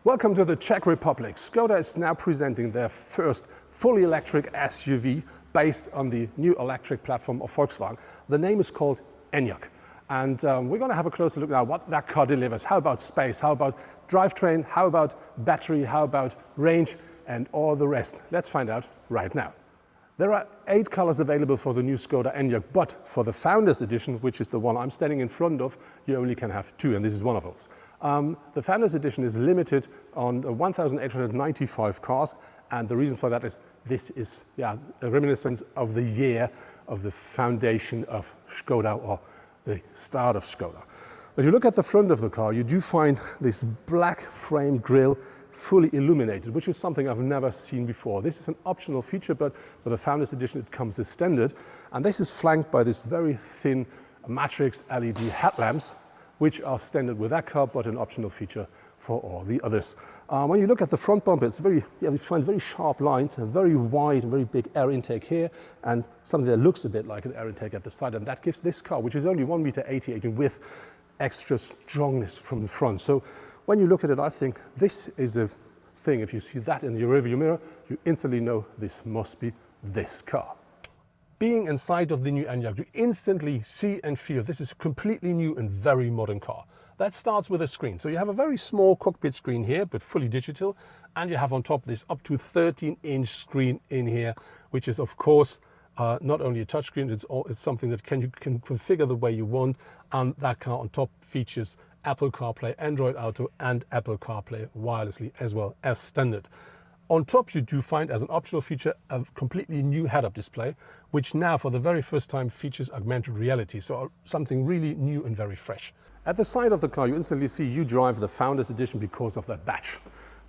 Welcome to the Czech Republic. Skoda is now presenting their first fully electric SUV based on the new electric platform of Volkswagen. The name is called Enyaq. And we're going to have a closer look now what that car delivers. How about space? How about drivetrain? How about battery? How about range? And all the rest. Let's find out right now. There are 8 colors available for the new Skoda Enyaq, but for the Founders Edition, which is the one I'm standing in front of, you only can have 2, and this is one of those. The Founders Edition is limited on 1,895 cars, and the reason for that is this is a reminiscence of the year of the foundation of Skoda, or the start of Skoda. When you look at the front of the car, you do find this black frame grille fully illuminated, which is something I've never seen before. This is an optional feature, but with the Founders Edition it comes as standard, and this is flanked by this very thin matrix LED headlamps, which are standard with that car, but an optional feature for all the others. When you look at the front bumper, it's you find very sharp lines, a very wide and very big air intake here, and something that looks a bit like an air intake at the side, and that gives this car, which is only 1.88 meters in width, extra strongness from the front. So when you look at it, I think this is a thing. If you see that in your rearview mirror, you instantly know this must be this car. Being inside of the new Enyaq, you instantly see and feel this is a completely new and very modern car. That starts with a screen. So you have a very small cockpit screen here, but fully digital, and you have on top this up to 13-inch screen in here, which is of course not only a touchscreen, it's something that you can configure the way you want, and that car on top features Apple CarPlay, Android Auto, and Apple CarPlay wirelessly as well as standard. On top, you do find as an optional feature a completely new head-up display, which now for the very first time features augmented reality, so something really new and very fresh. At the side of the car, you instantly see you drive the Founders Edition because of that badge.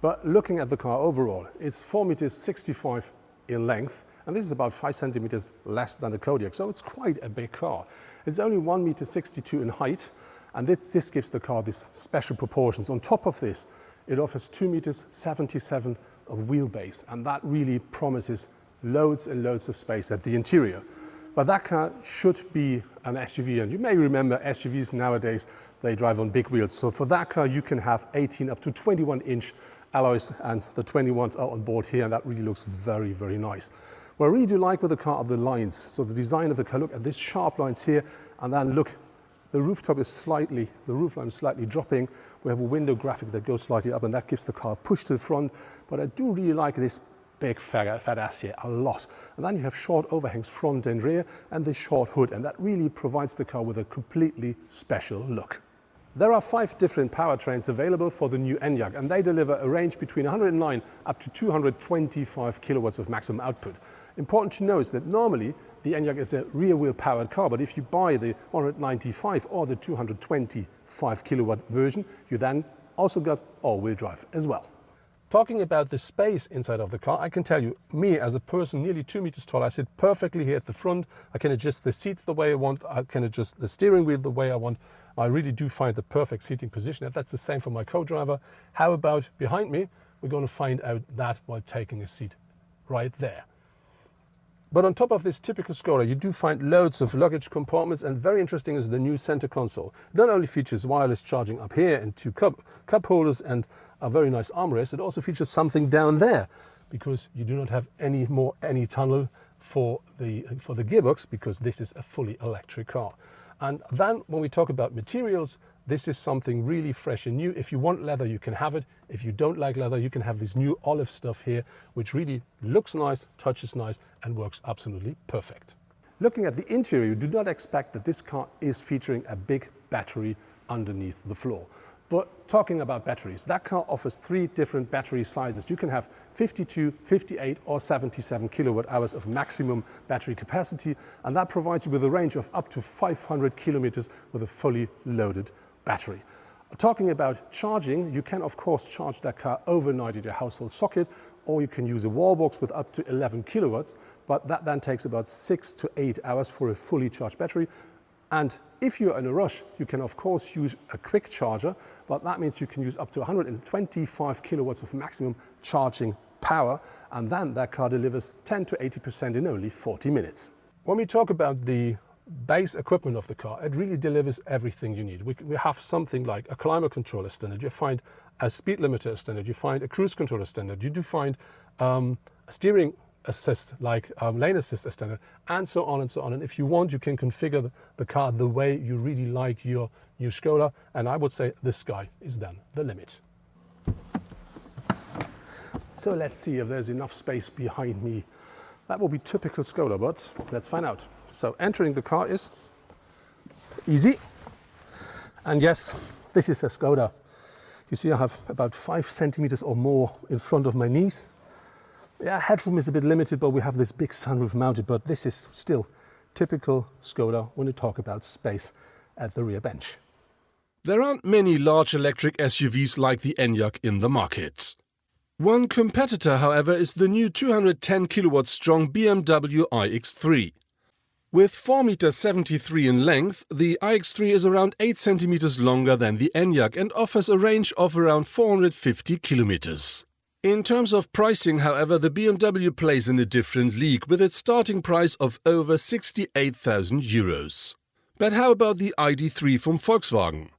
But looking at the car overall, it's 4.65 meters in length, and this is about 5 centimeters less than the Kodiaq, so it's quite a big car. It's only 1.62 meters in height, and this gives the car these special proportions. On top of this, it offers 2.77 meters of wheelbase, and that really promises loads and loads of space at the interior. But that car should be an SUV, and you may remember SUVs nowadays, they drive on big wheels. So for that car, you can have 18 up to 21-inch alloys, and the 21s are on board here, and that really looks very, very nice. What I really do like with the car are the lines. So the design of the car, look at these sharp lines here, and then look, the roof line is slightly dropping. We have a window graphic that goes slightly up, and that gives the car a push to the front. But I do really like this big fat ass here a lot. And then you have short overhangs front and rear, and this short hood, and that really provides the car with a completely special look. There are 5 different powertrains available for the new Enyaq, and they deliver a range between 109 up to 225 kilowatts of maximum output. Important to know is that normally the Enyaq is a rear-wheel powered car, but if you buy the 195 or the 225 kilowatt version, you then also got all-wheel drive as well. Talking about the space inside of the car, I can tell you, me as a person nearly 2 meters tall, I sit perfectly here at the front. I can adjust the seats the way I want. I can adjust the steering wheel the way I want. I really do find the perfect seating position. If that's the same for my co-driver, how about behind me? We're going to find out that while taking a seat right there. But on top of this typical Skoda, you do find loads of luggage compartments, and very interesting is the new center console. It not only features wireless charging up here and 2 cup holders and a very nice armrest, it also features something down there, because you do not have any tunnel for the gearbox, because this is a fully electric car. And then when we talk about materials, this is something really fresh and new. If you want leather, you can have it. If you don't like leather, you can have this new olive stuff here, which really looks nice, touches nice, and works absolutely perfect. Looking at the interior, you do not expect that this car is featuring a big battery underneath the floor. But talking about batteries, that car offers 3 different battery sizes. You can have 52, 58 or 77 kilowatt hours of maximum battery capacity, and that provides you with a range of up to 500 kilometers with a fully loaded battery. Talking about charging, you can of course charge that car overnight at your household socket, or you can use a wall box with up to 11 kilowatts, but that then takes about 6 to 8 hours for a fully charged battery. And if you're in a rush, you can of course use a quick charger, but that means you can use up to 125 kilowatts of maximum charging power, and then that car delivers 10 to 80% in only 40 minutes. When we talk about the base equipment of the car, it really delivers everything you need. We have something like a climate controller standard, you find a speed limiter standard, you find a cruise controller standard, you do find a steering assist like lane assist standard, and so on and so on. And if you want, you can configure the car the way you really like your new Skoda, and I would say this guy is then the limit. So let's see if there's enough space behind me. That will be typical Skoda, but let's find out. So entering the car is easy. And yes, this is a Skoda. You see I have about 5 centimeters or more in front of my knees. Yeah, headroom is a bit limited, but we have this big sunroof mounted, but this is still typical Skoda when you talk about space at the rear bench. There aren't many large electric SUVs like the Enyaq in the market. One competitor, however, is the new 210 kilowatt strong BMW iX3. With 4,73 meters in length, the iX3 is around 8 centimeters longer than the Enyaq and offers a range of around 450 kilometers. In terms of pricing, however, the BMW plays in a different league with its starting price of over 68,000 euros. But how about the ID.3 from Volkswagen?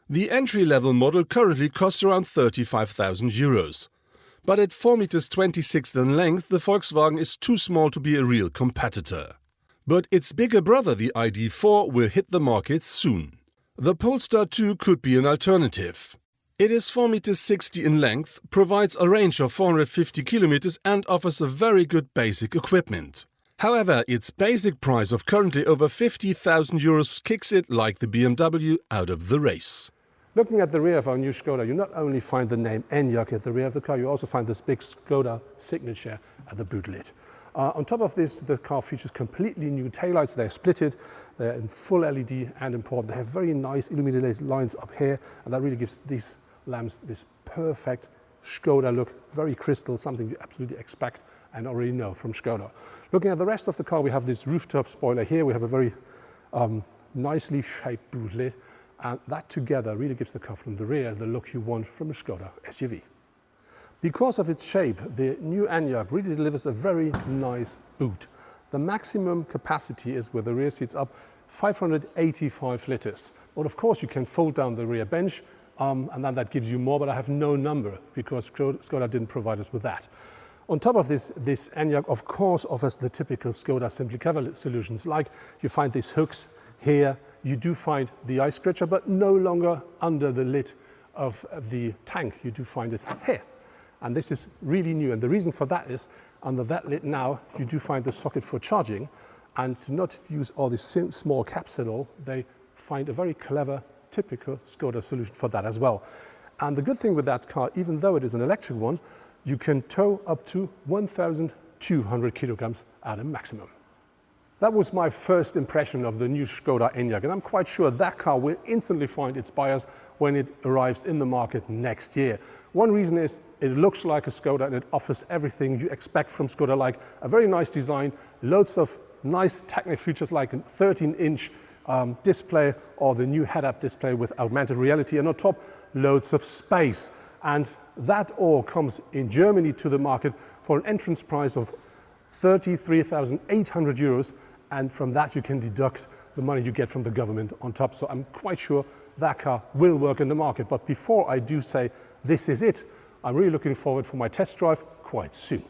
The entry-level model currently costs around 35,000 euros. But at 4,26 meters in length, the Volkswagen is too small to be a real competitor. But its bigger brother, the ID.4, will hit the market soon. The Polestar 2 could be an alternative. It is 4,60 meters in length, provides a range of 450 kilometers and offers a very good basic equipment. However, its basic price of currently over 50,000 euros kicks it, like the BMW, out of the race. Looking at the rear of our new Skoda, you not only find the name Enyaq at the rear of the car, you also find this big Skoda signature at the boot lid. On top of this, the car features completely new taillights. They're splitted, they're in full LED and important. They have very nice illuminated lines up here, and that really gives these lamps this perfect Skoda look, very crystal, something you absolutely expect and already know from Skoda. Looking at the rest of the car, we have this rooftop spoiler here. We have a very nicely shaped boot lid. And that together really gives the car from the rear the look you want from a Skoda SUV. Because of its shape, the new Enyaq really delivers a very nice boot. The maximum capacity is, with the rear seats up, 585 liters. But of course you can fold down the rear bench and then that gives you more, but I have no number because Skoda didn't provide us with that. On top of this Enyaq of course offers the typical Skoda Simply Clever solutions, like you find these hooks here. You do find the ice scratcher, but no longer under the lid of the tank. You do find it here. And this is really new. And the reason for that is, under that lid now, you do find the socket for charging. And to not use all these small caps at all, they find a very clever, typical Skoda solution for that as well. And the good thing with that car, even though it is an electric one, you can tow up to 1,200 kilograms at a maximum. That was my first impression of the new Skoda Enyaq, and I'm quite sure that car will instantly find its buyers when it arrives in the market next year. One reason is it looks like a Skoda and it offers everything you expect from Skoda, like a very nice design, loads of nice technical features like a 13-inch display or the new head-up display with augmented reality, and on top loads of space. And that all comes in Germany to the market for an entrance price of 33,800 euros, and from that you can deduct the money you get from the government on top. So I'm quite sure that car will work in the market. But before I do say this is it, I'm really looking forward for my test drive quite soon.